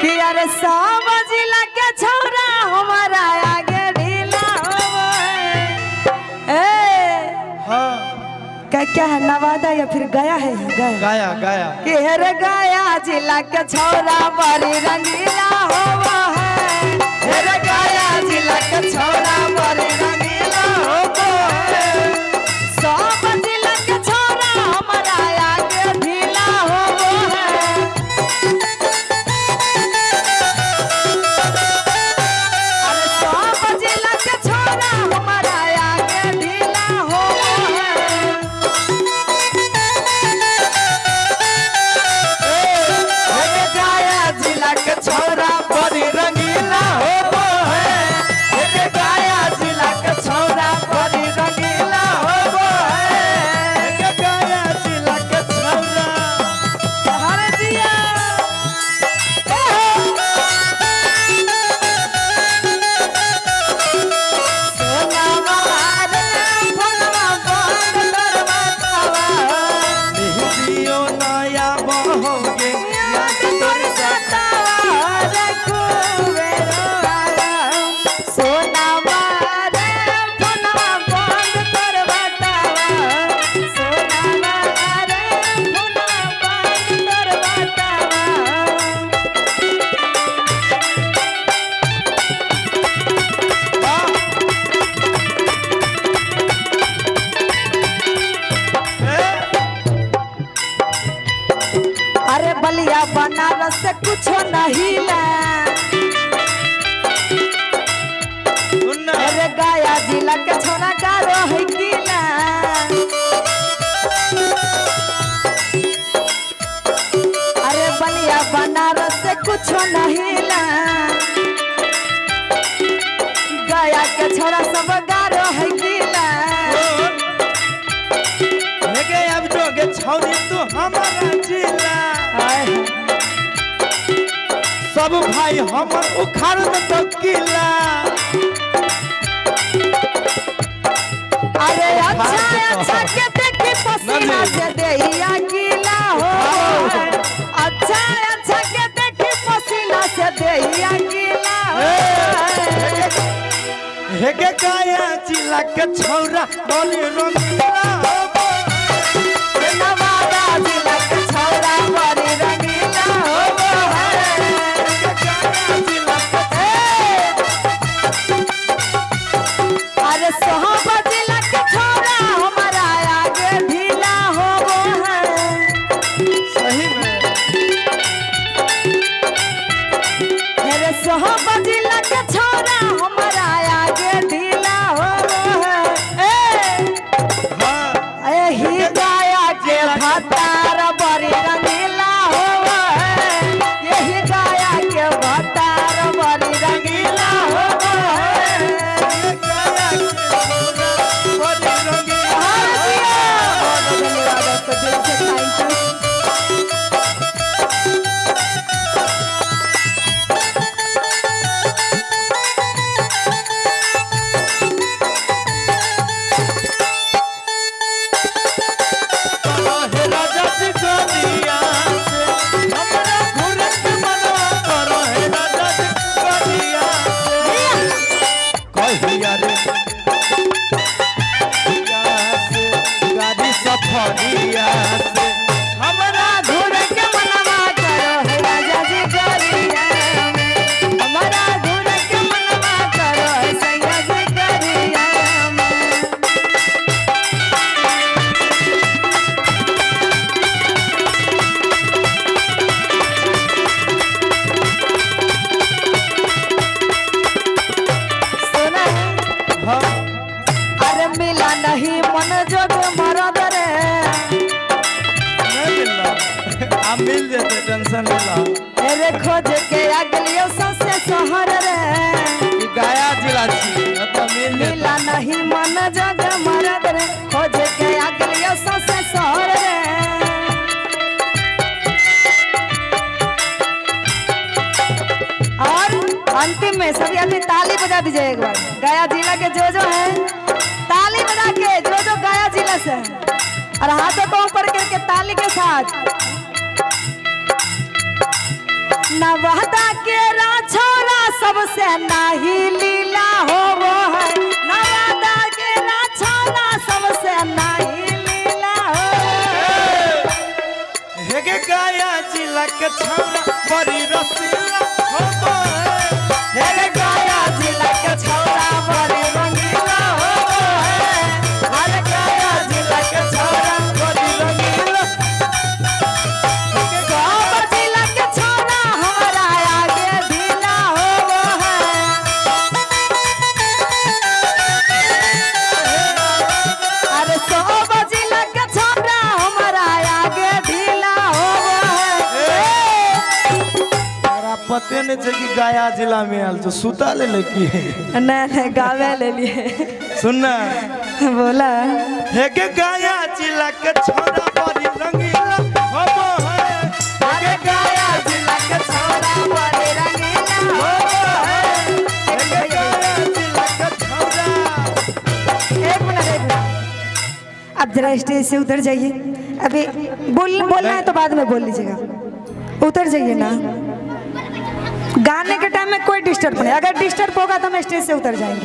कि अरे सब जिला के छोरा हमारा आगे ढीला हाँ क्या है नवादा या फिर गया है गया गाया गाया कि अरे गया जिला के छोरा बड़ी रंगीला होवा है अरे गया जिला के छोरा बड़ी रंगीला होवा है सब जिला के छोरा हमारा आगे ढीला होवा है अरे सब जिला के छोरा हमारा आगे ढीला होवा है अरे गाया जिला के छोरा बड़ी रंगीला हो है अरे गाया जिला के छोरा बड़ी रंगीला हो है अरे गाया जिला के छोरा हरे दिया सोना वाले भगवा बंद करवावा निहियो नया बहोगे याद कर सतावा रखो वेरोवाला सोना वाले भगवा बंद करवावा सोना वाले भगवा बंद करवावा अरे बलिया बनारस से कुछ नहीं ला अरे गया जिला के छोरा का रोह किला अरे बलिया बनारस से कुछ नहीं ला गया के छोरा सब का रोह किला लेके अब जोगे छौरी तू हमारा जिला सब भाई हमर उखाड़ में तो किला अरे अच्छा अच्छा के देखी पसीना से देहिया गीला हो अच्छा अच्छा के देखी पसीना से देहिया गीला हो हेगे गाया जिला के छौरा बोली रंगीला हो नवादा जिला के छौरा बड़ी रंगीला हो अरे सोहबा जिला के छौरा हमारा आगे ढीला हो सही में अरे सोहबा जिला के छौरा हमारा आगे ढीला हो हाँ एही गाया के भतार बड़ी रंगीला हो यही गाया के भतार बड़ी रंगीला हो हेगे गाया के छौरा बोली रंगीला धन्यवाद आपको दिल से थैंक यू हे राजा जी गलिया से हमरा घुरे के मनवा करो हे राजा जी गलिया से कहिया रे से गाड़ी सफरिया से हमरा घूर के मनवा करो हे राजा जी गरिया में हमारा घूर के मनवा करो हे सैया जी गरिया में सुना हाँ अरे मिला नहीं मन जोग मरद रे नहीं मिल रहा आप मिल जेते टेंशन मिला अरे खोज के अगलियो सबसे शहर रे ई गाया जिला छी तो मिल जेते मिला नहीं मन जोग मरद रे खोज के अगलियो सबसे शहर रे और अंतिम में सभी आदमी ताली बजा दीजिए एक बार गया जिला के जो है ताली बजा के जो गया जिला से और हाथों को ऊपर करके ताली के साथ नवादा के छोरा सबसे नहीं लीला हो वो है, नवादा के छोरा सबसे नहीं लीला हो। हे गे गया जिला के छौरा बड़ी रसीला हो वो है, हे गे गया जिला के छौरा बड़ी रंगीला हो वो है, अरे गया जिला के छौरा बड़ी रंगीला। सब जिला के छौरा हमारा आगे ढीला हो वो है। अरे सब जिला के छौरा हमारा आगे ढीला हो वो है। तारा पते नहीं छे कि गया जिला में आल तो सुता ले लेकी नहीं गावे ले लिए सुनना बोला हे गे गया जिला के छौरा बड़ी रंगीला हो वो है, अरे गया जिला के छौरा बड़ी रंगीला हो वो है। हे गे गया जिला के छौरा। एक मिनट अब जरा स्टेज से उतर जाइए। अभी बोलना है तो बाद में बोल लीजिएगा, उतर जाइए ना। गाने के टाइम में कोई डिस्टर्ब नहीं, अगर डिस्टर्ब होगा तो हम स्टेज से उतर जाएंगे।